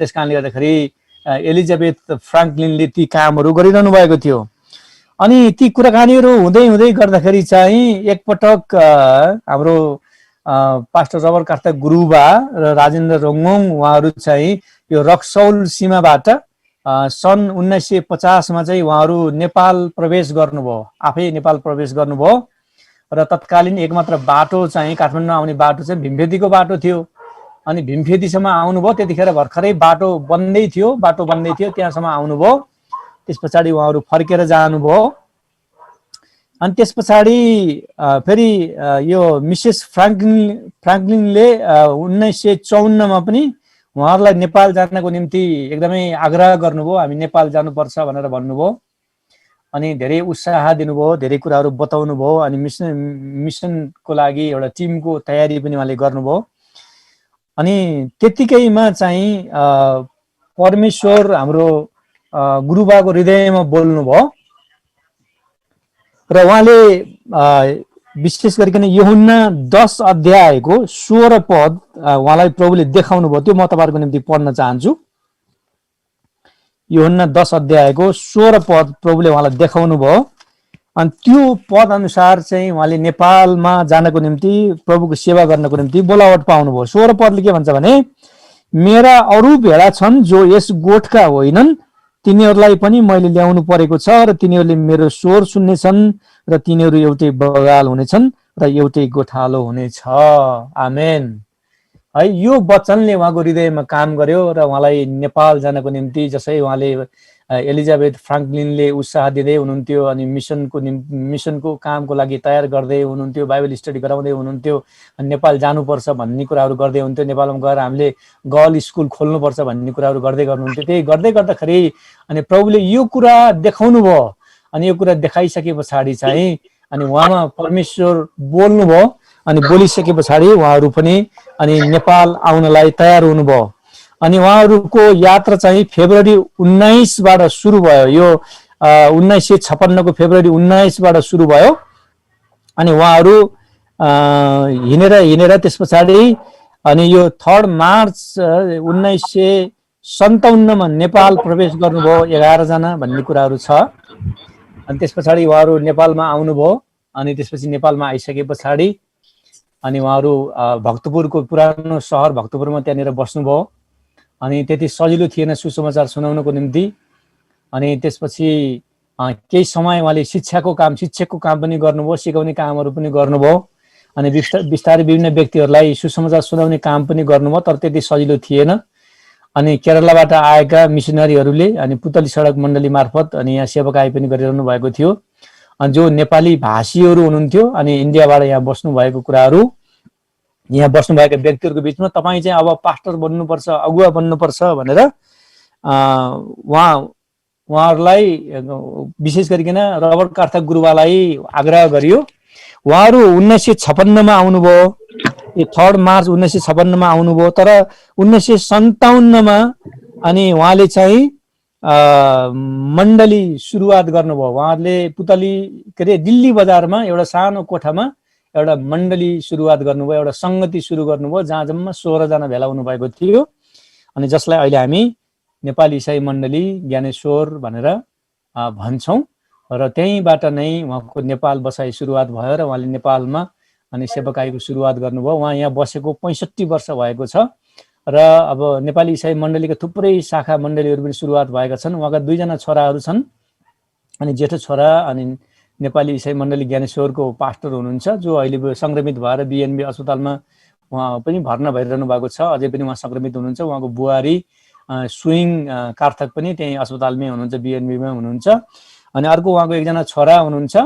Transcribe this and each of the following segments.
त्यस कारणले गर्दाखेरि एलिजाबेथ फ्राङ्कलिनले ती कामहरू गरिरहनु भएको थियो। अनि ती कुराकानीहरू हुँदै हुँदै गर्दाखेरि चाहिँ एकपटक हाम्रो पास्टर रबर्ट कार्तर गुरुबा र राजेन्द्र रोङोङ उहाँहरू चाहिँ यो रक्सौल सीमाबाट सन् 1950 मा चाहिँ उहाँहरू नेपाल प्रवेश गर्नुभयो, आफै नेपाल प्रवेश गर्नुभयो र तत्कालीन एकमात्र बाटो चाहिँ काठमाडौँ आउने बाटो चाहिँ भीमफेदीको बाटो थियो। अनि भीमफेदीसम्म आउनुभयो, त्यतिखेर भर्खरै बाटो बन्दै थियो, त्यहाँसम्म आउनुभयो। त्यस पछाडि उहाँहरू फर्केर जानुभयो। अनि त्यस पछाडि फेरि यो मिसेस फ्राङ्कलिनले 1954 मा पनि उहाँहरूलाई नेपाल जानको निम्ति एकदमै आग्रह गर्नुभयो, हामी नेपाल जानुपर्छ भनेर भन्नुभयो। अनि धेरै उत्साह दिनुभयो, धेरै कुराहरू बताउनु भयो। अनि मिसनको लागि एउटा टिमको तयारी पनि उहाँले गर्नुभयो। अनि त्यतिकैमा चाहिँ परमेश्वर हाम्रो गुरुबाको हृदयमा बोल्नुभयो र उहाँले विशेष गरिकन यूहन्ना 10 अध्यायको 16 पद उहाँलाई प्रभुले देखाउनु भयो। त्यो म तपाईहरुको निम्ति पढ्न चाहन्छु। यूहन्ना 10 अध्यायको 16 पद प्रभुले उहाँलाई देखाउनु भयो। अनि त्यो पद अनुसार चाहिँ उहाँले नेपालमा जानको निम्ति, प्रभुको सेवा गर्नको निम्ति बोलावट पाउनु भयो। 16 पदले के भन्छ भने, मेरा अरू भेडा छन् जो यस गोठका होइनन्, तिनीहरूलाई पनि मैले ल्याउनु परेको छ र तिनीहरूले मेरो स्वर सुन्नेछन् र तिनीहरू एउटै बगाल हुनेछन् र एउटै गोठालो हुनेछ। आमेन। है, यो वचनले उहाँको हृदयमा काम गर्यो र उहाँलाई नेपाल जानको निम्ति, जसै उहाँले एलिजाबेथ फ्राङ्कलिनले उत्साह दिँदै हुनुहुन्थ्यो अनि मिसनको कामको लागि तयार गर्दै हुनुहुन्थ्यो, बाइबल स्टडी गराउँदै हुनुहुन्थ्यो, नेपाल जानुपर्छ भन्ने कुराहरू गर्दै हुन्थ्यो, नेपालमा गएर हामीले गर्ल स्कुल खोल्नुपर्छ भन्ने कुराहरू गर्दै गर्नुहुन्थ्यो। त्यही गर्दै गर्दाखेरि अनि प्रभुले यो कुरा देखाउनु भयो। अनि यो कुरा देखाइसके पछाडि चाहिँ अनि उहाँमा परमेश्वर बोल्नुभयो। अनि बोलिसके पछाडि उहाँहरू पनि अनि नेपाल आउनलाई तयार हुनुभयो। अनि उहाँहरूको यात्रा चाहिँ फेब्रुअरी 19 बाट सुरु भयो। यो 1956 को फेब्रुअरी 19 बाट सुरु भयो। अनि उहाँहरू हिँडेर त्यस पछाडि अनि यो 3 मार्च 1957 मा नेपाल प्रवेश गर्नुभयो 11 जना भन्ने कुराहरू छ। अनि त्यस पछाडि उहाँहरू नेपालमा आउनुभयो। अनि त्यसपछि नेपालमा आइसके पछाडि अनि उहाँहरू भक्तपुरको पुरानो सहर भक्तपुरमा त्यहाँनिर बस्नुभयो। अनि त्यति सजिलो थिएन सुसमाचार सुनाउनको निम्ति। अनि त्यसपछि केही समय उहाँले शिक्षकको काम पनि गर्नुभयो, सिकाउने कामहरू पनि गर्नुभयो। अनि बिस्तारै विभिन्न व्यक्तिहरूलाई सुसमाचार सुनाउने काम पनि गर्नुभयो, तर त्यति सजिलो थिएन। अनि केरलाबाट आएका मिसनरीहरूले अनि पुतली सडक मण्डली मार्फत अनि यहाँ सेवाकाई पनि गरिरहनु भएको थियो। अनि जो नेपाली भाषीहरू हुनुहुन्थ्यो अनि इन्डियाबाट यहाँ बस्नु भएको कुराहरू, यहाँ बस्नुभएका व्यक्तिहरूको बिचमा तपाईँ चाहिँ अब पास्टर बन्नुपर्छ, अगुवा बन्नुपर्छ भनेर उहाँहरूलाई विशेष गरिकन रबर्ट कार्तर गुरुबालाई आग्रह गरियो। उहाँहरू 1956 मा आउनुभयो। 3 मार्च 1956 मा आउनुभयो। तर 1957 मा अनि उहाँले चाहिँ मण्डली सुरुवात गर्नुभयो। उहाँहरूले पुतली के अरे दिल्ली बजारमा एउटा सानो कोठामा एउटा मण्डली सुरुवात गर्नुभयो, एउटा संगति सुरु गर्नुभयो, जहाँ जम्मा 16 जना भेला हुनु भएको थियो। अनि जसलाई अहिले हामी नेपाली इसाई मण्डली ज्ञानेश्वर भनेर भन्छौँ। र त्यहीँबाट नै उहाँको नेपाल बसाइ सुरुवात भयो र उहाँले नेपालमा अनि सेवाकाईको सुरुवात गर्नुभयो। उहाँ यहाँ बसेको 65 वर्ष भएको छ। र अब नेपाली इसाई मण्डलीका थुप्रै शाखा मण्डलीहरू पनि सुरुवात भएका छन्। उहाँका 2 जना छोराहरू छन्। अनि जेठो छोरा अनि नेपाली इसाई मण्डली ज्ञानेश्वरको पास्टर हुनुहुन्छ, जो अहिले संक्रमित भएर बीएनबी अस्पतालमा उहाँ पनि भर्ना भइरहनु भएको छ। अझै पनि उहाँ संक्रमित हुनुहुन्छ। उहाँको बुहारी स्विङ कार्थक पनि त्यही अस्पतालमै हुनुहुन्छ, बीएनबीमा हुनुहुन्छ। अनि अर्को उहाँको एकजना छोरा हुनुहुन्छ।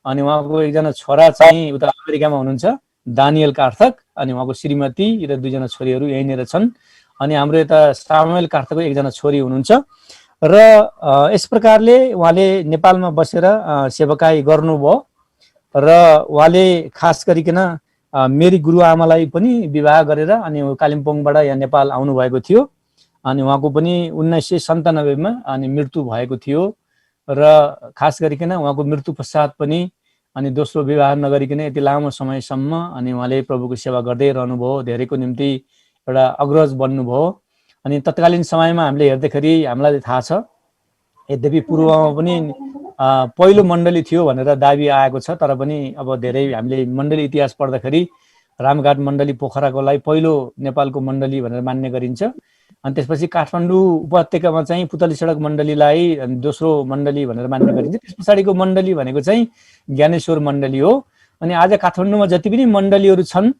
अनि उहाँको एकजना छोरा चाहिँ उता अमेरिकामा हुनुहुन्छ, दानियल कार्थक। अनि उहाँको श्रीमती र 2 जना छोरीहरू यहीँनिर छन्। अनि हाम्रो यता सामुएल कार्थकको एकजना छोरी हुनुहुन्छ। र यस प्रकारले उहाँले नेपालमा बसेर सेवाकाई गर्नुभयो। र उहाँले खास गरिकन मेरी गुरुआमालाई पनि विवाह गरेर अनि कालिम्पोङबाट यहाँ नेपाल आउनुभएको थियो। अनि उहाँको पनि 1997 मा अनि मृत्यु भएको थियो। र खास गरिकन उहाँको मृत्यु पश्चात पनि अनि दोस्रो विवाह नगरिकन यति लामो समयसम्म अनि उहाँले प्रभुको सेवा गर्दै रहनुभयो। धेरैको निम्ति एउटा अग्रज बन्नुभयो। अनि तत्कालीन समयमा हामीले हेर्दाखेरि हामीलाई थाहा छ, यद्यपि पूर्वमा पनि पहिलो मण्डली थियो भनेर दाबी आएको छ, तर पनि अब धेरै हामीले मण्डली इतिहास पढ्दाखेरि रामघाट मण्डली पोखराकोलाई पहिलो नेपालको मण्डली भनेर मान्ने गरिन्छ। अनि त्यसपछि काठमाडौँ उपत्यकामा चाहिँ पुतली सडक मण्डलीलाई दोस्रो मण्डली भनेर मान्ने गरिन्छ। त्यस पछाडिको मण्डली भनेको चाहिँ ज्ञानेश्वर मण्डली हो। अनि आज काठमाडौँमा जति पनि मण्डलीहरू छन्,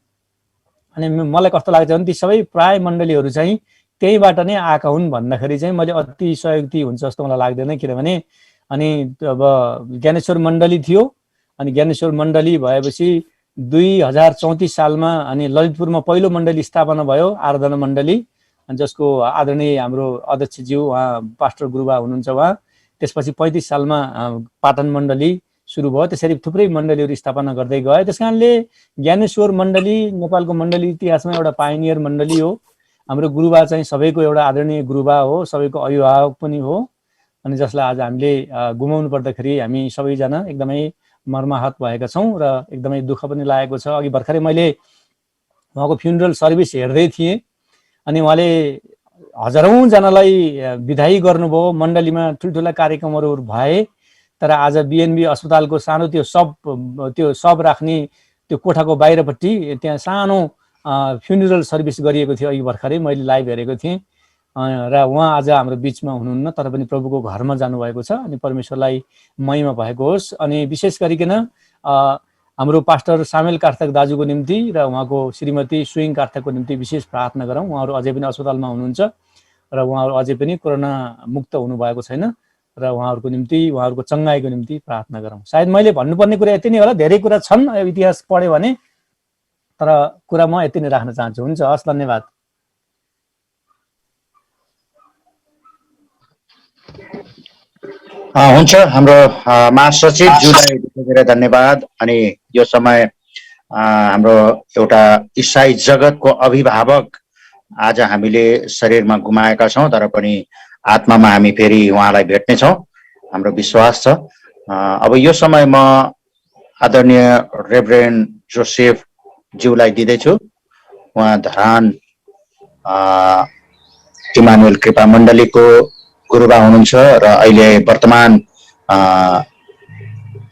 अनि मलाई कस्तो लाग्छ भने ती सबै प्राय मण्डलीहरू चाहिँ त्यहीबाट नै आएका हुन् भन्दाखेरि चाहिँ मैले अतिशयोक्ति हुन्छ जस्तो मलाई लाग्दैन। किनभने अनि अब ज्ञानेश्वर मण्डली थियो, अनि ज्ञानेश्वर मण्डली भएपछि 2034 सालमा अनि ललितपुरमा पहिलो मण्डली स्थापना भयो, आराधना मण्डली, जसको आदरणीय हाम्रो अध्यक्षज्यू उहाँ पास्टर गुरुबा हुनुहुन्छ उहाँ। त्यसपछि 35 सालमा पाटन मण्डली सुरु भयो। त्यसरी थुप्रै मण्डलीहरू स्थापना गर्दै गए। त्यस कारणले ज्ञानेश्वर मण्डली नेपालको मण्डली इतिहासमा एउटा पाइनियर मण्डली हो। हाम्रो गुरुबा चाहिँ सबैको एउटा आदरणीय गुरुबा हो, सबैको अभिभावक पनि हो, अनि जसलाई आज हामीले गुमाउनु पर्दाखेरि हामी सबैजना एकदमै मर्माहत भएका छौँ र एकदमै दुःख पनि लागेको छ। अघि भर्खरै मैले उहाँको फ्युनरल सर्भिस हेर्दै थिएँ, अनि उहाँले हजारौँजनालाई विदाई गर्नुभयो। मण्डलीमा ठुल्ठुला कार्यक्रमहरू भए, तर आज बिएनबी अस्पतालको सानो त्यो सब राख्ने त्यो कोठाको बाहिरपट्टि त्यहाँ सानो फ्युनरल सर्भिस गरिएको थियो। अघि भर्खरै मैले लाइभ हेरेको थिएँ र उहाँ आज हाम्रो बिचमा हुनुहुन्न, तर पनि प्रभुको घरमा जानुभएको छ। अनि परमेश्वरलाई महिमा भएको होस्। अनि विशेष गरिकन हाम्रो पास्टर सामेल कार्थक दाजुको निम्ति र उहाँको श्रीमती सुइङ कार्थकको निम्ति विशेष प्रार्थना गरौँ। उहाँहरू अझै पनि अस्पतालमा हुनुहुन्छ र उहाँहरू अझै पनि कोरोना मुक्त हुनुभएको छैन, र उहाँहरूको निम्ति उहाँहरूको चङ्गाइको निम्ति प्रार्थना गरौँ। सायद मैले भन्नुपर्ने कुरा यति नै होला, धेरै कुरा छन् इतिहास पढ्यो भने, तर कुरा म यति नै राख्न चाहन्छु। हुन्छ, हस्, धन्यवाद। हुन्छ, हाम्रो महासचिवज्यूलाई धेरै धन्यवाद। अनि यो समय हाम्रो एउटा इसाई जगतको अभिभावक आज हामीले शरीरमा गुमाएका छौँ, तर पनि आत्मामा हामी फेरि उहाँलाई भेट्नेछौँ, हाम्रो विश्वास छ। अब यो समय म आदरणीय रेभरेन्ड जोसेफ ज्यूलाई दिँदैछु। उहाँ धरान इमानुएल कृपा मण्डलीको गुरुबा हुनुहुन्छ र अहिले वर्तमान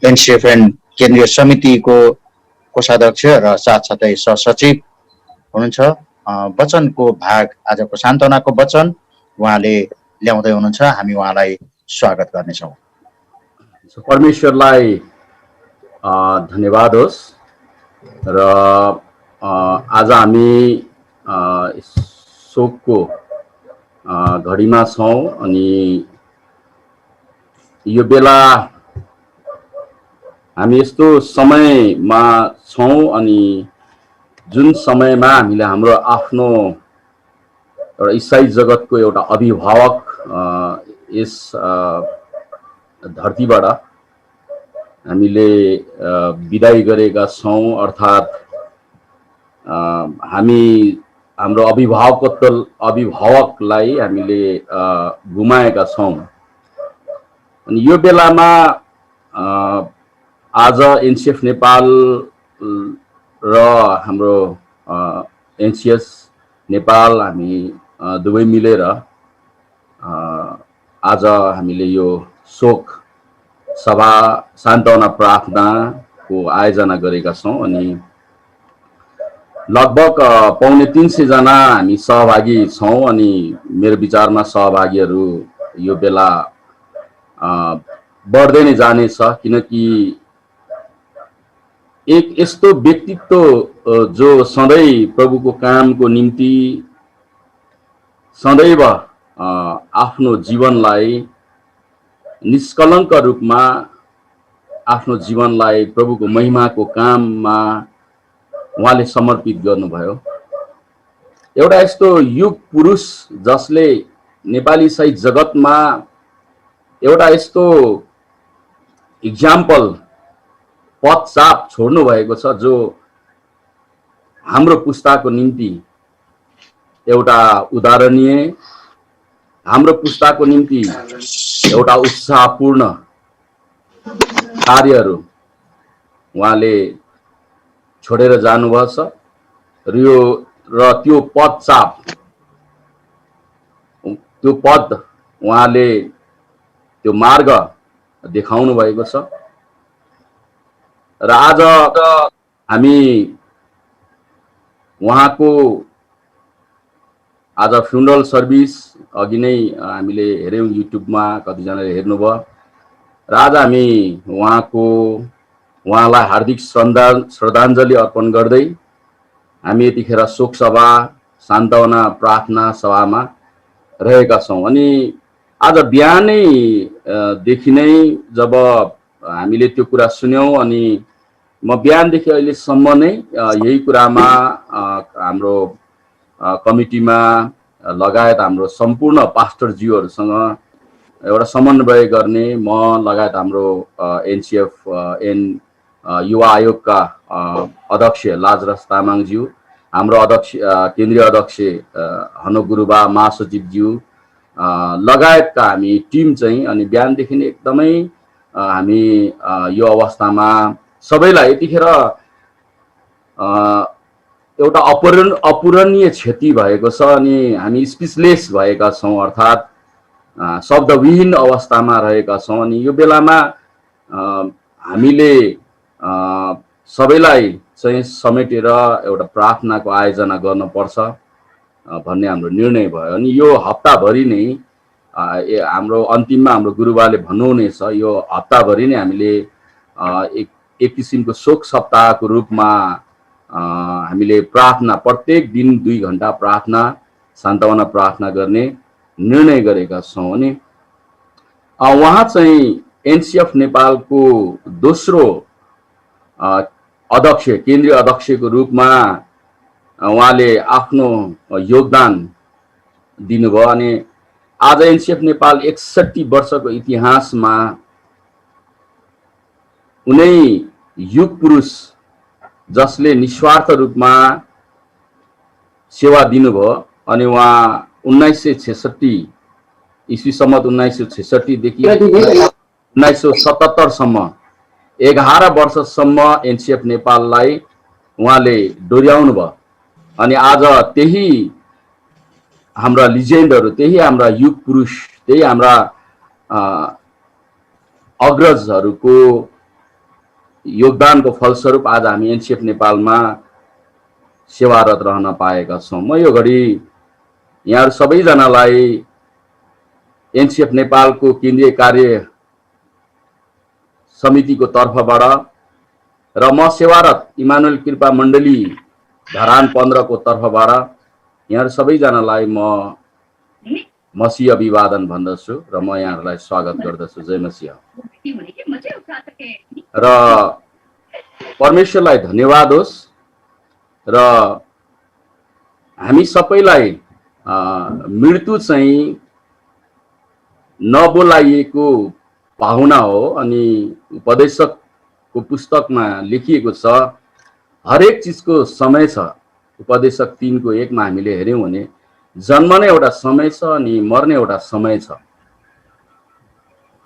एनसिएफएन केन्द्रीय समितिको कोषाध्यक्ष र साथसाथै सहसचिव हुनुहुन्छ। वचनको भाग, आजको सान्त्वनाको वचन उहाँले ल्याउँदै हुनुहुन्छ। हामी उहाँलाई स्वागत गर्नेछौँ। परमेश्वरलाई धन्यवाद होस्। र आज हामी शोकको घडीमा छौँ, अनि यो बेला हामी यस्तो समयमा छौँ, अनि जुन समयमा हामीले हाम्रो आफ्नो एउटा इसाई जगतको एउटा अभिभावक यस धरतीबाट हामीले विदाई गरेका छौँ। अर्थात् हामी हाम्रो अभिभावकलाई हामीले गुमाएका छौँ। अनि यो बेलामा आज एनसिएफ नेपाल र हाम्रो एनसिएस नेपाल हामी दुवै मिलेर आज हामीले यो शोक सभा सान्त्वना प्रार्थनाको आयोजना गरेका छौँ। अनि लगभग 250 जना हामी सहभागी छौँ। अनि मेरो विचारमा सहभागीहरू यो बेला बढ्दै नै जानेछ, किनकि एक यस्तो व्यक्तित्व जो सधैँ प्रभुको कामको निम्ति सदैव आफ्नो जीवनलाई निष्कलङ्क रूपमा आफ्नो जीवनलाई प्रभुको महिमाको काममा उहाँले समर्पित गर्नुभयो। एउटा यस्तो युग पुरुष जसले नेपाली इसाई जगतमा एउटा यस्तो इक्जाम्पल पदचाप छोड्नु भएको छ, जो हाम्रो पुस्ताको निम्ति एउटा उदाहरणीय, हाम्रो पुस्ताको निम्ति एउटा उत्साहपूर्ण कार्यहरू उहाँले छोडेर जानुभएको छ। र त्यो पदचाप त्यो पद उहाँले त्यो मार्ग देखाउनु भएको छ र आज हामी उहाँको आज फ्युनरल सर्भिस अघि नै हामीले हेर्यौं युट्युबमा, कतिजनाले हेर्नुभयो र आज हामी उहाँलाई हार्दिक श्रद्धाञ्जली अर्पण गर्दै हामी यतिखेर शोक सभा सान्त्वना प्रार्थना सभामा रहेका छौं। अनि आज बिहानै देखि नै जब हामीले त्यो कुरा सुन्यौं अनि म बिहानदेखि अहिलेसम्म नै यही कुरामा हाम्रो कमिटीमा लगायत हाम्रो सम्पूर्ण पास्टरज्यूहरूसँग एउटा समन्वय गर्ने म लगायत हाम्रो एनसीएफ युवा आयोगका अध्यक्ष लाजरस तामाङज्यू, हाम्रो अध्यक्ष केन्द्रीय अध्यक्ष हनो गुरुबा, महासचिवज्यू लगायतका हामी टिम चाहिँ अनि बिहानदेखि नै एकदमै हामी यो अवस्थामा सबैलाई यतिखेर एउटा अपूरणीय क्षति भएको छ अनि हामी स्पिचलेस भएका छौं, अर्थात् शब्दविहीन अवस्थामा रहेका छौं। अनि यो बेलामा हामीले सबैलाई चाहिँ समेटेर एउटा प्रार्थनाको आयोजना गर्नुपर्छ भन्ने हाम्रो निर्णय भयो। अनि यो हप्ताभरि नै हाम्रो अन्तिममा हाम्रो गुरुबाले भन्नुहुनेछ, यो हप्ताभरि नै हामीले एक किसिमको शोक सप्ताहको रूपमा हामीले प्रार्थना प्रत्येक दिन 2 घण्टा प्रार्थना सान्त्वना प्रार्थना गर्ने निर्णय गरेका छौं। अनि उहाँ चाहिँ एनसीएफ नेपालको दोस्रो अध्यक्ष, केन्द्रीय अध्यक्षको रूपमा उहाँले आफ्नो योगदान दिनुभयो। अनि आज एनसीएफ नेपाल 61 वर्षको इतिहासमा उनै युग पुरुष जसले निस्वार्थ रूपमा सेवा दिनुभयो अनि उहाँ 1966 ईस्वी सम्मत 1966 देखि 1977 सम्म 11 वर्षसम्म एनसीएफ नेपाललाई उहाँले डोर्याउनु भयो। अनि आज त्यही हाम्रा लिजेन्डहरू, त्यही हाम्रा युग पुरुष, त्यही हाम्रा अग्रजहरूको योगदानको फलस्वरूप आज हामी एनसीएफ नेपालमा सेवारत रहन पाएका छौं। म यो घडी यहाँहरु सबैजनालाई एनसीएफ नेपालको केन्द्रीय कार्य समितिको तर्फबाट र म सेवारत इमानुएल कृपा मण्डली धरान 15 को तर्फबाट यहाँहरु सबैजनालाई म मसीह अभिवादन भन्दछु र म यहाँहरुलाई स्वागत गर्दछु। जय मसीह। र परमेश्वरलाई धन्यवाद होस् र हामी सबैलाई मृत्यु चाहिँ नबोलाइएको पाहुना हो। अनि उपदेशकको पुस्तकमा लेखिएको छ हरेक चीजको समय छ। उपदेशक 3 को 1 मा हामीले हेर्यौं भने जन्मने एउटा समय छ अनि मर्ने एउटा समय छ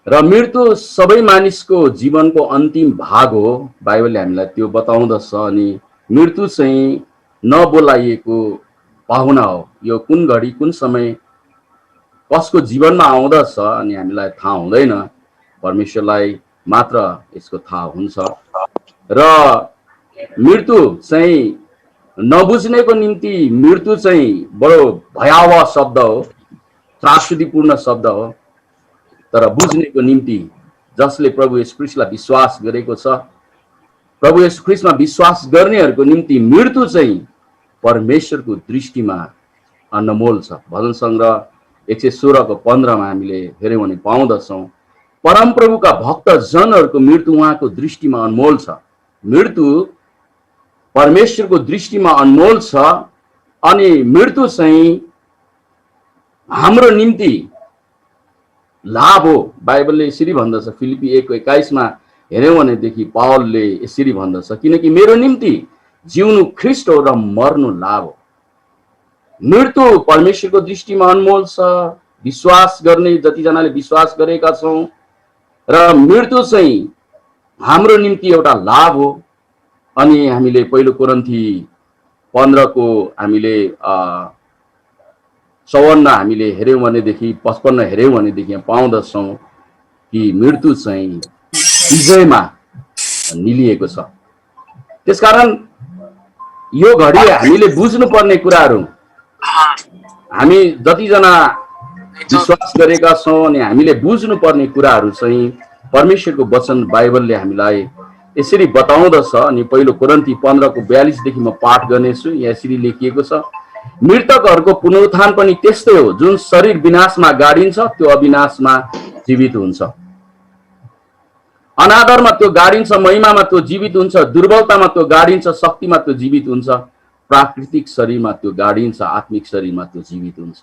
र मृत्यु सबै मानिसको जीवनको अन्तिम भाग हो। बाइबलले हामीलाई त्यो बताउँदछ। अनि मृत्यु चाहिँ नबोलाइएको पाहुना हो। यो कुन घडी कुन समय कसको जीवनमा आउँदछ अनि हामीलाई थाहा हुँदैन, परमेश्वरलाई मात्र यसको थाहा हुन्छ। र मृत्यु चाहिँ नबुझ्नेको निम्ति मृत्यु चाहिँ बडो भयावह शब्द हो, त्रासदीपूर्ण शब्द हो। तर बुझ्नेको निम्ति जसले प्रभु येशू ख्रीष्टलाई विश्वास गरेको छ, प्रभु येशू ख्रीष्टमा विश्वास गर्नेहरूको निम्ति मृत्यु चाहिँ परमेश्वरको दृष्टिमा अनमोल छ। भजन संग्रह 116 को 15 मा हामीले हेर्यौं भने पाउँदछौं परमप्रभुका भक्त जनहरूको मृत्यु उहाँको दृष्टिमा अनमोल छ। मृत्यु परमेश्वरको दृष्टिमा अनमोल छ। अनि मृत्यु चाहिँ हाम्रो निम्ति लाभ हो। बाइबलले यसरी भन्दछ, फिलिपी 1:21 मा हेर्यौं भनेदेखि पावलले यसरी भन्दछ, किनकि मेरो निम्ति जिउनु ख्रीष्ट हो र मर्नु लाभ हो। मृत्यु परमेश्वरको दृष्टिमा अनमोल छ। विश्वास गर्ने जतिजनाले विश्वास गरेका छौं र मृत्यु चाहिँ हाम्रो निम्ति एउटा लाभ हो। अनि हामीले पहिलो कोरिन्थी 15 को हामीले 54 हामीले हेऱ्यौँ भनेदेखि 55 हेऱ्यौँ भनेदेखि यहाँ पाउँदछौँ कि मृत्यु चाहिँ विजयमा निलिएको छ। त्यसकारण यो घडी हामीले बुझ्नुपर्ने कुराहरू, हामी जतिजना विश्वास गरेका छौँ अनि हामीले बुझ्नुपर्ने कुराहरू चाहिँ परमेश्वरको वचन बाइबलले हामीलाई यसरी बताउँदछ। अनि पहिलो कोरिन्थी 15:42 देखि म पाठ गर्नेछु। यहाँ यसरी लेखिएको छ, मृतकहरूको पुनरुत्थान पनि त्यस्तै हो, जुन शरीर विनाशमा गाडिन्छ त्यो अविनाशमा जीवित हुन्छ, अनादरमा त्यो गाडिन्छ महिमामा त्यो जीवित हुन्छ, दुर्बलतामा त्यो गाडिन्छ शक्तिमा त्यो जीवित हुन्छ, प्राकृतिक शरीरमा त्यो गाडिन्छ आत्मिक शरीरमा त्यो जीवित हुन्छ।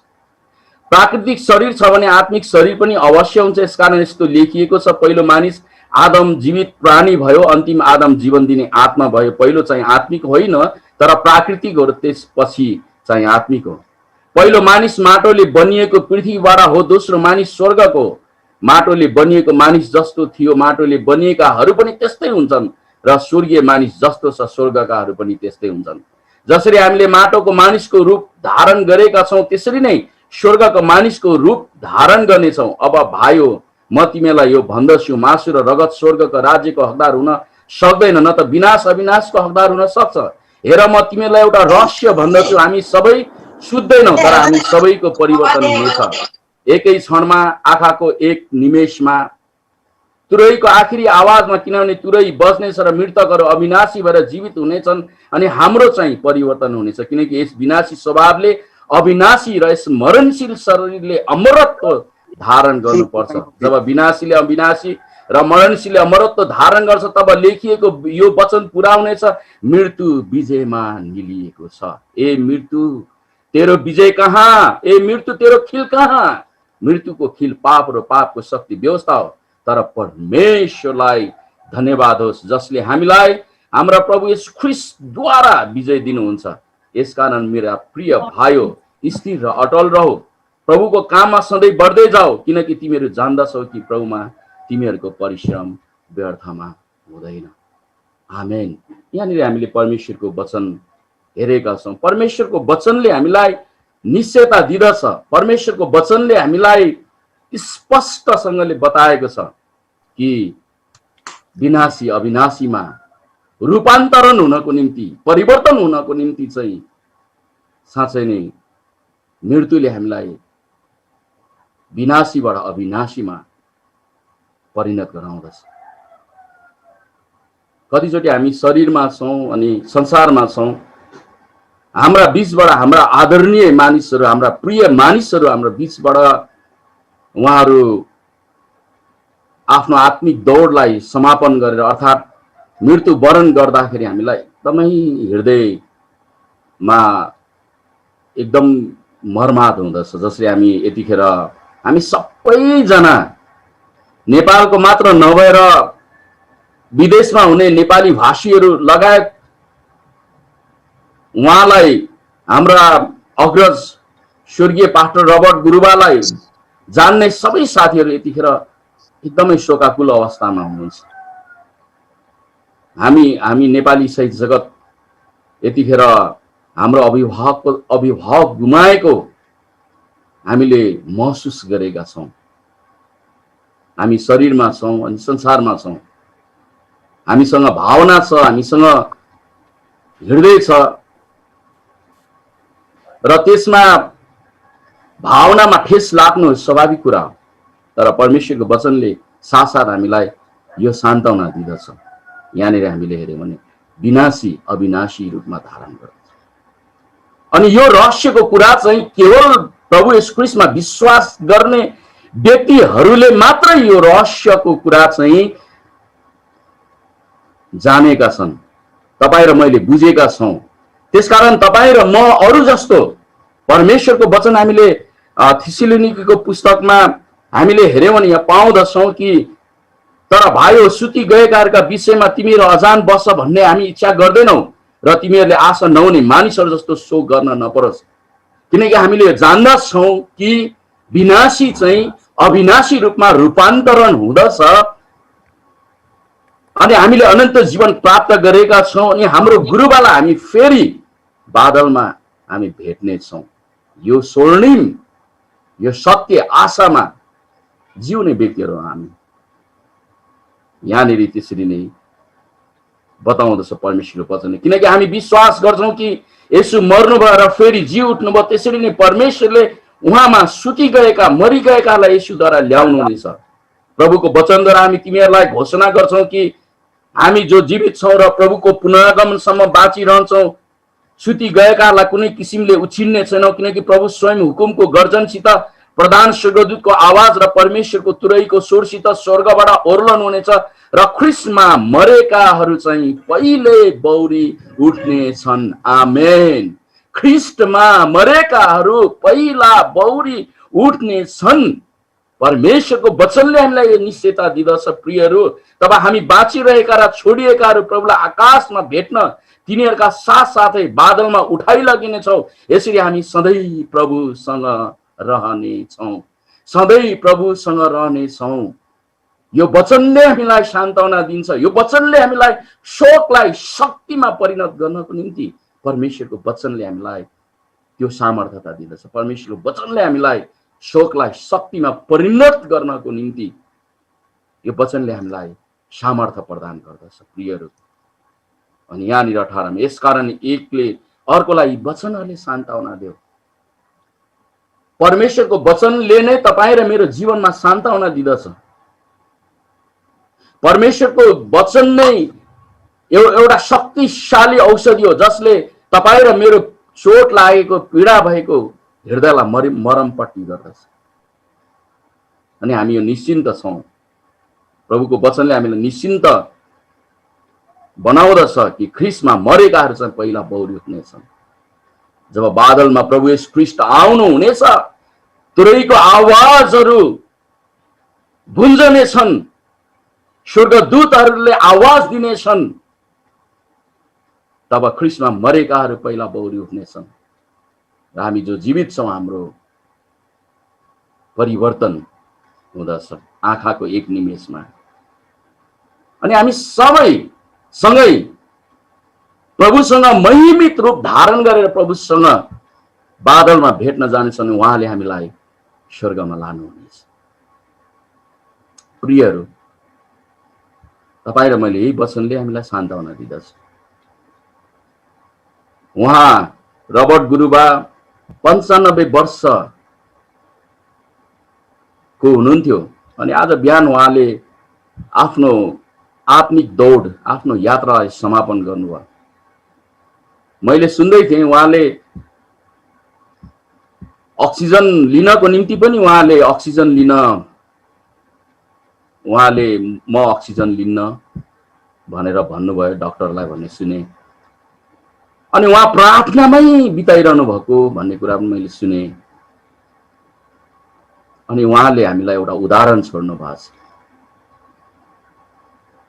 प्राकृतिक शरीर छ भने आत्मिक शरीर पनि अवश्य हुन्छ। यसकारण यस्तो लेखिएको छ, पहिलो मानिस आदम जीवित प्राणी भयो, अन्तिम आदम जीवन दिने आत्मा भयो। पहिलो चाहिँ आत्मिक होइन तर प्राकृतिक हो, त्यसपछि चाहिँ आत्मिक हो। पहिलो मानिस माटोले बनिएको पृथ्वीबाट हो, दोस्रो मानिस स्वर्गको माटोले बनिएको मानिस जस्तो थियो, माटोले बनिएकाहरू पनि त्यस्तै हुन्छन् र स्वर्गीय मानिस जस्तो छ स्वर्गकाहरू पनि त्यस्तै हुन्छन्। जसरी हामीले माटोको मानिसको रूप धारण गरेका छौँ त्यसरी नै स्वर्गको मानिसको रूप धारण गर्नेछौँ। अब भाइयो म तिमीलाई यो भन्दछु, मासु र रगत स्वर्गको राज्यको हकदार हुन सक्दैन, न त विनाश अविनाशको हकदार हुन सक्छ। हेर म तिमीलाई एउटा रहस्य भन्दछु, हामी सबै सुत्दैनौँ तर हामी सबैको परिवर्तन हुनेछ। एकै क्षणमा, आँखाको एक निमेषमा, तुरैको आखिरी आवाजमा, किनभने तुरै बज्नेछ र मृतकहरू अविनाशी भएर जीवित हुनेछन् अनि हाम्रो चाहिँ परिवर्तन हुनेछ। किनकि यस विनाशी स्वभावले अविनाशी र यस मरणशील शरीरले अमरत्व धारण गर्नुपर्छ। जब विनाशीले अविनाशी र मरणशीलले अमरत्व धारण गर्छ तब लेखिएको यो वचन पुरा हुनेछ, मृत्यु विजयमा निलिएको छ। ए मृत्यु तेरो विजय कहाँ? ए मृत्यु तेरो खिल कहाँ? मृत्युको खिल पाप र पापको शक्ति व्यवस्था हो। तर परमेश्वरलाई धन्यवाद होस् जसले हामीलाई हाम्रा प्रभु येशू ख्रीष्टद्वारा विजय दिनुहुन्छ। यसकारण मेरा प्रिय भाइयो स्थिर र अटल रहो, प्रभुको काममा सधैँ बढ्दै जाओ, किनकि तिमीहरू जान्दछौ कि प्रभुमा तिमीहरूको परिश्रम व्यर्थमा हुँदैन। आमेन। यहाँनिर हामीले परमेश्वरको वचन हेरेका छौँ। परमेश्वरको वचनले हामीलाई निश्चयता दिदछ। परमेश्वरको वचनले हामीलाई स्पष्टसँगले बताएको छ कि विनाशी अविनाशीमा रूपान्तरण हुनको निम्ति, परिवर्तन हुनको निम्ति चाहिँ साँच्चै नै मृत्युले हामीलाई विनाशीबाट अविनाशीमा परिणत गराउँदछ। कतिचोटि हामी शरीरमा छौँ अनि संसारमा छौँ, हाम्रा बीचबाट हाम्रा आदरणीय मानिसहरू, हाम्रा प्रिय मानिसहरू हाम्रो बीचबाट उहाँहरू आफ्नो आत्मिक दौडलाई समापन गरेर अर्थात् मृत्युवरण गर्दाखेरि हामीलाई एकदमै हृदयमा एकदम मर्माहत हुँदछ। जसरी हामी यतिखेर हामी सबैजना नेपालको मात्र नभएर विदेशमा हुने नेपाली भाषीहरू लगायत उहाँलाई, हाम्रा अग्रज स्वर्गीय पास्टर रबर्ट गुरुबालाई जान्ने सबै साथीहरू यतिखेर एकदमै शोकाकुल अवस्थामा हुनुहुन्छ। हामी नेपाली साहित्य जगत यतिखेर हाम्रो अभिभावक गुमाएको हामीले महसुस गरेका छौँ। हामी शरीरमा छौँ अनि संसारमा छौँ, हामीसँग भावना छ, हामीसँग हृदय छ र त्यसमा भावनामा ठेस लाग्नु स्वाभाविक कुरा हो। तर परमेश्वरको वचनले साथसाथ हामीलाई यो सान्त्वना दिदछ। यहाँनिर हामीले हेर्यौँ भने विनाशी अविनाशी रूपमा धारण गर्छ। अनि यो रहस्यको कुरा चाहिँ केवल प्रभु येशू ख्रीष्टमा विश्वास गर्ने व्यक्तिहरूले मात्र यो रहस्यको कुरा चाहिँ जानेका छन्। तपाईँ र मैले बुझेका छौँ। त्यसकारण तपाईँ र म अरू जस्तो परमेश्वरको वचन हामीले थिस्सलुनीकीको पुस्तकमा हामीले हेर्यौँ भने यहाँ पाउँदछौँ कि तर भाइयो सुति गएकाहरूका विषयमा तिमीहरू अजान बस्छ भन्ने हामी इच्छा गर्दैनौँ र तिमीहरूले आशा नहुने मानिसहरू जस्तो शोक गर्न नपरोस्, किनकि हामीले जान्दछौँ कि विनाशी चाहिँ अविनाशी रूपमा रूपान्तरण हुँदछ अनि हामीले अनन्त जीवन प्राप्त गरेका छौँ अनि हाम्रो गुरुबालाई हामी फेरि बादलमा हामी भेट्ने छौँ। यो स्वर्णिम यो सत्य आशामा जिउने व्यक्तिहरू हामी। यहाँनिर त्यसरी नै बताउँदछ परमेश्वरको वचनले, किनकि हामी विश्वास गर्छौँ कि यसु मर्नुभयो र फेरि जी उठ्नुभयो, त्यसरी नै परमेश्वरले उहाँमा सुतिगएका मरिगएकालाई यसुद्वारा ल्याउनुहुनेछ। प्रभुको वचनद्वारा हामी तिमीहरूलाई घोषणा गर्छौँ कि हामी जो जीवित छौँ र प्रभुको पुनरागमनसम्म बाँचिरहन्छौँ, सुति गएकालाई कुनै किसिमले उछिन्ने छैनौँ, किनकि प्रभु स्वयं हुकुमको गर्जनसित, प्रधान स्वर्गदूतको आवाज र परमेश्वरको तुरैको स्वरसित स्वर्गबाट ओर्लनु हुनेछ र ख्रिस्टमा मरेकाहरू चाहिँ पहिले बौरी उठ्ने छन्। आमेन। ख्रिस्टमा मरेकाहरू पहिला बौरी उठ्ने छन्। परमेश्वरको वचनले हामीलाई यो निश्चयता दिँदछ प्रियहरू, तब हामी बाँचिरहेका र छोडिएकाहरू प्रभुलाई आकाशमा भेट्न तिनीहरूका साथसाथै बादलमा उठाइ लगिनेछौँ। यसरी हामी सधैँ प्रभुसँग रहनेछौँ, सधैँ प्रभुसँग रहनेछौँ। यो वचनले हामीलाई सान्त्वना दिन्छ। यो वचनले हामीलाई शोकलाई शक्तिमा परिणत गर्नको निम्ति परमेश्वरको वचनले हामीलाई त्यो सामर्थ्यता दिँदछ। परमेश्वरको वचनले हामीलाई शोकलाई शक्तिमा परिणत गर्नको निम्ति यो वचनले हामीलाई सामर्थ्य प्रदान गर्दछ प्रियहरू। अनि यहाँनिर 18 यसकारण एकले अर्कोलाई वचनहरूले सान्त्वना देऊ। परमेश्वरको वचनले नै तपाईँ र मेरो जीवनमा सान्त्वना दिँदछ। परमेश्वरको वचन नै एउटा शक्तिशाली औषधि हो, जसले तपाईँ र मेरो चोट लागेको, पीडा भएको हृदयलाई मरमपट्टि गर्दछ। अनि हामी यो निश्चिन्त छौँ। प्रभुको वचनले हामीलाई निश्चिन्त बनाउँदछ कि ख्रिस्टमा मरेकाहरू चाहिँ पहिला बौरी उठ्नेछन्। जब बादलमा प्रभु येशू ख्रिस्ट आउनु हुनेछ, तुरैको आवाजहरू गुन्जनेछन्, स्वर्गदूतहरूले आवाज दिनेछन्, तब ख्रिस्टमा मरेकाहरू पहिला बौरी उठ्नेछन् र हामी जो जीवित छौँ हाम्रो परिवर्तन हुँदछ आँखाको एक निमेषमा। अनि हामी सबै सँगै प्रभुसँग महिमित रूप धारण गरेर प्रभुसँग बादलमा भेट्न जानेछन्। उहाँले हामीलाई स्वर्गमा लानुहुनेछ। प्रियहरू, तपाईँ र मैले यही वचनले हामीलाई सान्त्वना दिँदछ। उहाँ रबर्ट गुरुबा 95 वर्षको हुनुहुन्थ्यो अनि आज बिहान उहाँले आफ्नो आत्मिक दौड, आफ्नो यात्रालाई समापन गर्नुभयो। मैले सुन्दै थिएँ उहाँले अक्सिजन लिनको निम्ति पनि उहाँले म अक्सिजन लिन्न भनेर भन्नुभयो डाक्टरलाई भन्ने सुने। अनि उहाँ प्रार्थनामै बिताइरहनु भएको भन्ने कुरा पनि मैले सुने। अनि उहाँले हामीलाई एउटा उदाहरण छोड्नु भएको छ।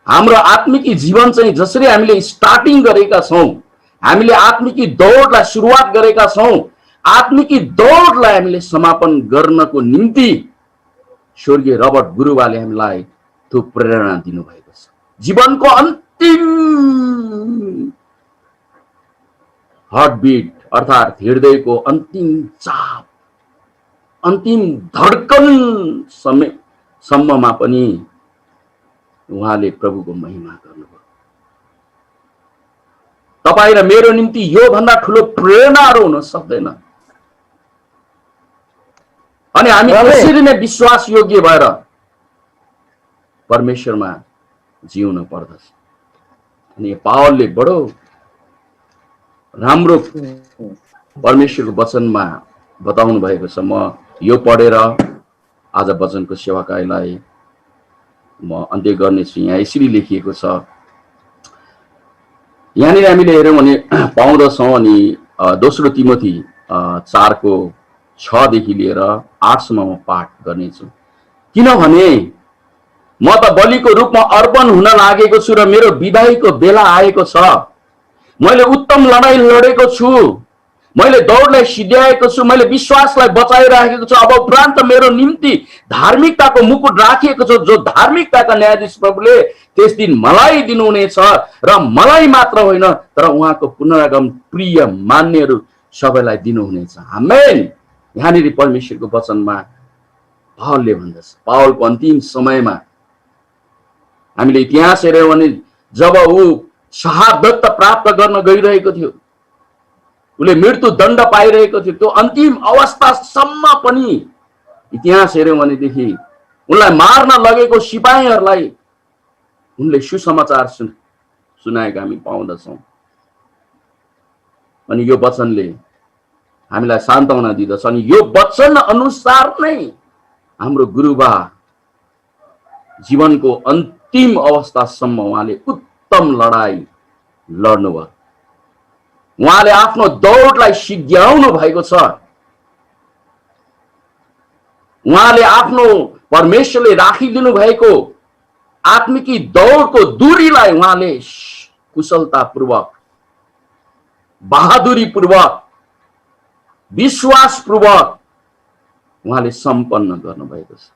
हाम्रो आत्मिकी जीवन चाहिँ जसरी हामीले स्टार्टिङ गरेका छौँ, हामीले आत्मिकी दौडलाई सुरुवात गरेका छौँ, आत्मिकी दौडलाई हामीले समापन गर्नको निम्ति स्वर्गीय रबर्ट गुरुबाले हामीलाई त्यो प्रेरणा दिनुभएको छ। जीवनको अन्तिम हार्टबिट अर्थात् हृदयको अन्तिम चाप, अन्तिम धड्कन सम्ममा पनि उहाँले प्रभुको महिमा गर्नुभयो। तपाईँ र मेरो निम्ति यो भन्दा ठुलो प्रेरणाहरू हुन सक्दैन। अनि हामी त्यसरी नै विश्वास योग्य भएर परमेश्वरमा जिउन पर्दछ। अनि पावलले बडो राम्रो परमेश्वरको वचनमा बताउनु भएको छ। म यो पढेर आज वचनको सेवाकाईलाई म अन्त्य गर्नेछु। यहाँ यसरी लेखिएको छ, यहाँनिर हामीले हेर्यौँ भने पाउँदछौँ। अनि दोस्रो तिमोथी 4:6 देखि लिएर 8 सम्म म पाठ गर्नेछु। किनभने म त बलिको रूपमा अर्पण हुन लागेको छु र मेरो विदाईको बेला आएको छ। मैले उत्तम लडाईँ लडेको छु, मैले दौडलाई सिध्याएको छु, मैले विश्वासलाई बचाइराखेको छु। अब उपरान्त मेरो निम्ति धार्मिकताको मुकुट राखिएको छ, जो धार्मिकताका न्यायाधीश प्रभुले त्यस दिन मलाई दिनुहुनेछ र मलाई मात्र होइन तर उहाँको पुनरागमन प्रिय मान्नेहरू सबैलाई दिनुहुनेछ। आमेन। यहाँनिर परमेश्वरको वचनमा पावलले भन्दछ, पावलको अन्तिम समयमा हामीले इतिहास हेर्यौँ भने जब ऊ शहादत प्राप्त गर्न गइरहेको थियो, उसले मृत्यु दण्ड पाइरहेको थियो, त्यो अन्तिम अवस्थासम्म पनि इतिहास हेर्यौँ भनेदेखि उनलाई मार्न लगेको सिपाहीहरूलाई उनले सुसमाचार सुनाएका हामी पाउँदछौँ। अनि यो वचनले हामीलाई सान्त्वना दिँदछ। अनि यो वचन अनुसार नै हाम्रो गुरुबा जीवनको अन्तिम अवस्थासम्म उहाँले उत्तम लडाई लड्नुभयो। उहाँले आफ्नो दौडलाई सिद्ध्याउनु भएको छ। उहाँले आफ्नो परमेश्वरले राखिदिनु भएको आत्मिकी दौडको दूरीलाई उहाँले कुशलतापूर्वक, बहादुरीपूर्वक, विश्वासपूर्वक उहाँले सम्पन्न गर्नुभएको छ।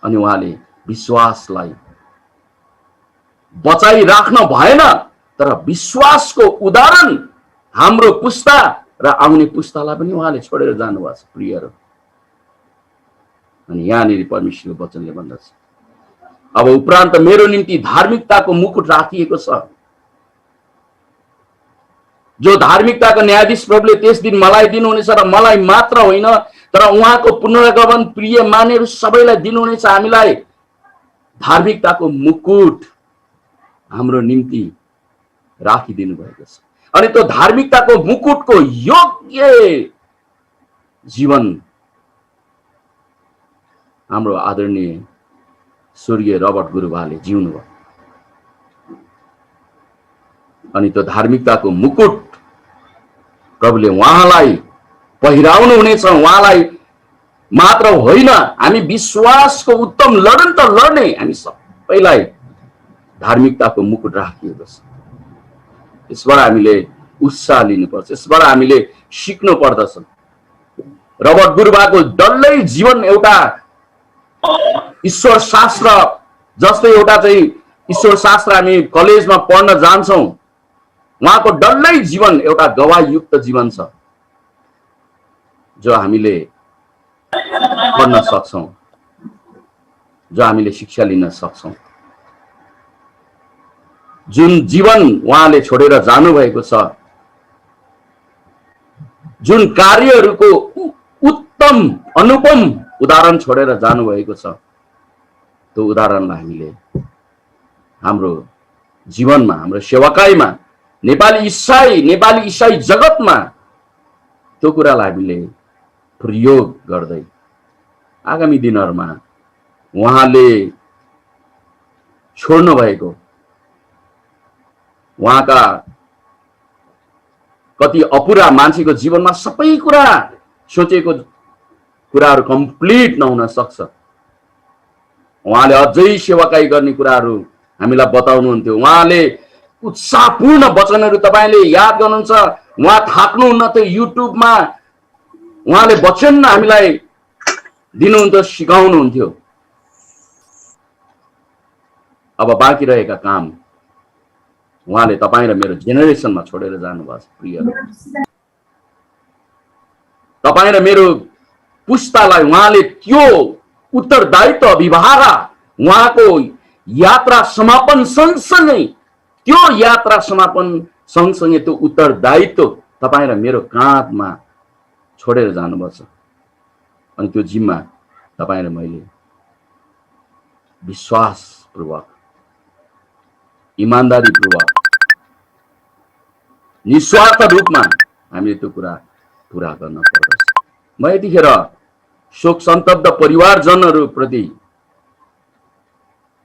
अनि उहाँले विश्वासलाई बचाइराख्न भएन, तर विश्वासको उदाहरण हाम्रो पुस्ता र आउने पुस्तालाई पनि उहाँले छोडेर जानुभएको छ प्रियहरू। अनि यहाँनिर परमेश्वरको वचनले भन्दछ, अब उपरान्त मेरो निम्ति धार्मिकताको मुकुट राखिएको छ, जो धार्मिकताको न्यायाधीश प्रभुले त्यस दिन मलाई दिनुहुनेछ, र मलाई मात्र होइन तर उहाँको पुनरागमन प्रिय मानेहरू सबैलाई दिनुहुनेछ। हामीलाई धार्मिकताको मुकुट हाम्रो निम्ति राखिदिनु भएको छ। अनि त्यो धार्मिकताको मुकुटको योग्य जीवन हाम्रो आदरणीय स्वर्गीय रबर्ट गुरुबाले जिउनु भयो। अनि त्यो धार्मिकताको मुकुट प्रभुले उहाँलाई पहिराउनु हुनेछ। उहाँलाई मात्र होइन, हामी विश्वासको उत्तम लडन त लड्ने हामी सबैलाई धार्मिकताको मुकुट राखिएको छ। यसबाट हामीले उत्साह लिनुपर्छ, यसबाट हामीले सिक्नु पर्दछ। रबर्ट गुरुबाको डल्लै जीवन एउटा ईश्वर शास्त्र जस्तै, एउटा चाहिँ ईश्वर शास्त्र हामी कलेजमा पढ्न जान्छौँ, उहाँको डल्लै जीवन एउटा गवाहयुक्त जीवन छ जो हामीले पढ्न सक्छौँ, जो हामीले शिक्षा लिन सक्छौँ। जुन जीवन उहाँले छोडेर जानुभएको छ, जुन कार्यहरूको उत्तम अनुपम उदाहरण छोडेर जानुभएको छ, त्यो उदाहरणलाई हामीले हाम्रो जीवनमा, हाम्रो सेवाकाईमा, नेपाली इसाई जगतमा त्यो कुरालाई हामीले प्रयोग गर्दै आगामी दिनहरूमा उहाँले छोड्नु भएको उहाँका कति अपुरा मान्छेको जीवनमा सबै कुरा सोचेको कुराहरू कम्प्लिट नहुन सक्छ। उहाँले अझै सेवाकाई गर्ने कुराहरू हामीलाई बताउनुहुन्थ्यो। उहाँले उत्साहपूर्ण वचनहरू तपाईले याद गर्नुहुन्छ, उहाँ थाक्नुहुन्न त युट्युबमा उहाँले वचन हामीलाई दिनुहुन्थ्यो, सिकाउनुहुन्थ्यो। अब बाँकी रहेका काम उहाँले तपाईँ र मेरो जेनेरेसनमा छोडेर जानुभएको छ। प्रिय तपाईँ र मेरो पुस्तालाई उहाँले त्यो उत्तरदायित्व अभिभारा, उहाँको यात्रा समापन सँगसँगै, त्यो यात्रा समापन सँगसँगै त्यो उत्तरदायित्व तपाईँ र मेरो काँधमा छोडेर जानुभएको छ। अनि त्यो जिम्मा तपाईँ र मैले विश्वासपूर्वक, इमानदारीपूर्वक, निस्वार्थ रूपमा हामीले त्यो कुरा पुरा गर्न पर्दछ। म यतिखेर शोक सन्तप्त परिवारजनहरू प्रति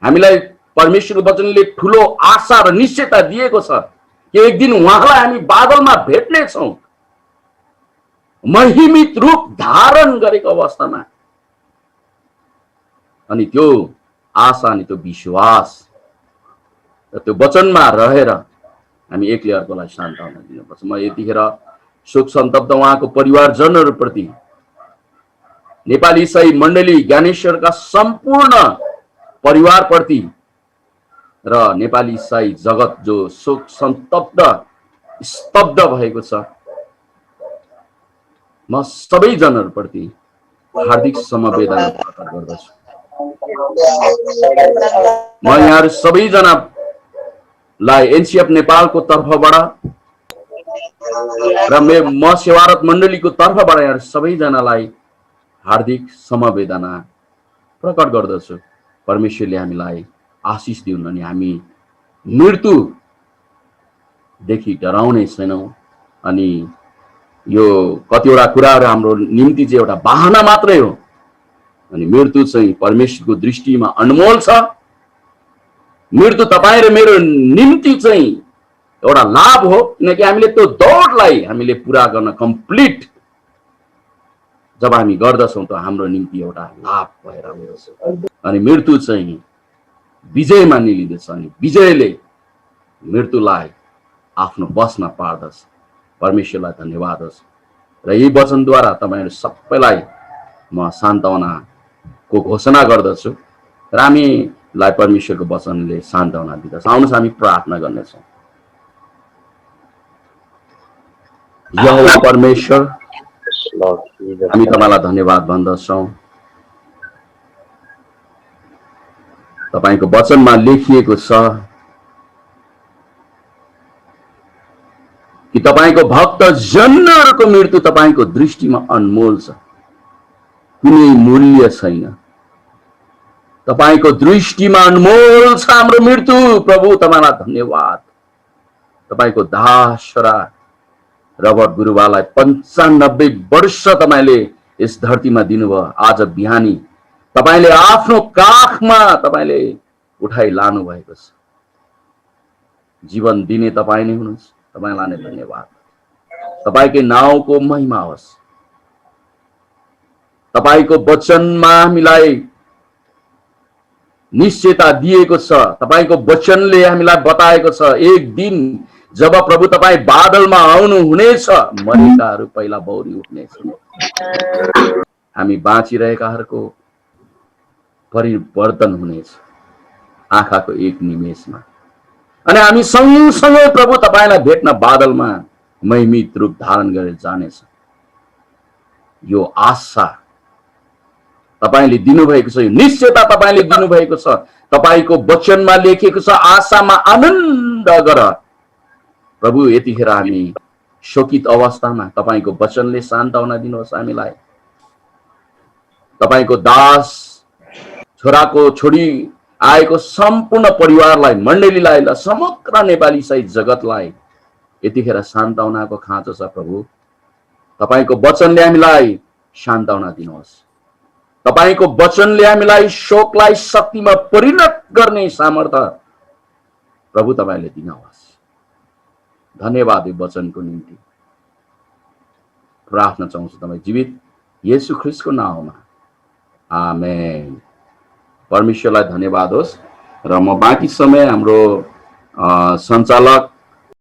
हामीलाई परमेश्वरको वचनले ठुलो आशा र निश्चयता दिएको छ कि एक दिन उहाँलाई हामी बादलमा भेट्नेछौँ, महिमित रूप धारण गरेको अवस्थामा। अनि त्यो आशा अनि त्यो विश्वास र त्यो वचनमा रहेर हामी एकले अर्कोलाई सान्त्वना दिनुपर्छ। म यतिखेर शोक सन्तप्त उहाँको परिवारजनहरूप्रति, नेपाली इसाई मण्डली ज्ञानेश्वरका सम्पूर्ण परिवारप्रति र नेपाली इसाई जगत जो शोक सन्तप्त स्तब्ध भएको छ, म सबैजनाप्रति हार्दिक समवेदना प्रकट गर्दछु। म यहाँहरू सबैजनालाई एनसीएफ नेपालको तर्फबाट र म सेवारत मण्डलीको तर्फबाट यहाँहरू सबैजनालाई हार्दिक समवेदना प्रकट गर्दछु। परमेश्वरले हामीलाई आशिष दिउन् अनि हामी मृत्युदेखि डराउने छैनौँ। अनि यो कतिवटा कुराहरू हाम्रो निम्ति चाहिँ एउटा बहाना मात्रै हो, अनि मृत्यु चाहिँ परमेश्वरको दृष्टिमा अनमोल छ। मृत्यु तपाईँ र मेरो निम्ति चाहिँ एउटा लाभ हो, किनकि हामीले त्यो दौडलाई हामीले पुरा गर्न कम्प्लिट जब हामी गर्दछौँ त हाम्रो निम्ति एउटा लाभ भएर आउँदछ। अनि मृत्यु चाहिँ विजयमा निलिँदछ अनि विजयले मृत्युलाई आफ्नो बसमा पार्दछ। परमेश्वरलाई धन्यवाद होस्। र यही वचनद्वारा तपाईँहरू सबैलाई म सान्त्वनाको घोषणा गर्दछु र हामीलाई परमेश्वरको वचनले सान्त्वना दिँदछ। आउनुहोस् हामी प्रार्थना गर्नेछौँ। यहोवा परमेश्वर, हामी तपाईँलाई धन्यवाद भन्दछौँ। तपाईँको वचनमा लेखिएको छ कि तपाईँको भक्त जनहरूको मृत्यु तपाईँको दृष्टिमा अनमोल छ, कुनै मूल्य छैन। तपाईँको दृष्टिमा अनमोल छ हाम्रो मृत्यु। प्रभु तपाईँलाई धन्यवाद। तपाईँको दास र रबर्ट गुरुवालाई 95 वर्ष तपाईँले यस धरतीमा दिनुभयो। आज बिहानी तपाईँले आफ्नो काखमा तपाईँले उठाइ लानु भएको छ। जीवन दिने तपाईँ नै हुनुहुन्छ। तपाईँलाई नै धन्यवाद। तपाईँकै नाउँको महिमा होस्। तपाईँको वचनमा हामीलाई निश्चयता दिएको छ। तपाईँको वचनले हामीलाई बताएको छ एक दिन जब प्रभु तपाईँ बादलमा आउनु हुनेछ, मरेकाहरू पहिला बौरी उठ्नेछन्। हामी बाँचिरहेकाहरूको परिवर्तन हुनेछ आँखाको एक निमेषमा। अनि हामी सँगसँगै प्रभु तपाईँलाई भेट्न बादलमा महिमित रूप धारण गरेर जानेछ। यो आशा तपाईँले दिनुभएको छ, यो निश्चयता तपाईँले दिनुभएको छ। तपाईँको वचनमा लेखिएको छ, आशामा आनन्द गर। प्रभु यतिखेर हामी शोकित अवस्थामा तपाईँको वचनले सान्त्वना दिनुहोस् हामीलाई। तपाईँको दास छोराको छोडी आएको सम्पूर्ण परिवारलाई, मण्डलीलाई, समग्र नेपाली सहित जगतलाई यतिखेर सान्त्वनाको खाँचो छ। प्रभु तपाईँको वचनले हामीलाई सान्त्वना दिनुहोस्। तपाईँको वचनले हामीलाई शोकलाई शक्तिमा परिणत गर्ने सामर्थ्य प्रभु तपाईँले दिनुहोस्। धन्यवाद यो वचनको निम्ति। प्रार्थना चाहन्छु तपाईँ जीवित येशू ख्रीष्टको नाममा, आमेन। परमेश्वरलाई धन्यवाद होस्। र म बाँकी समय हाम्रो सञ्चालक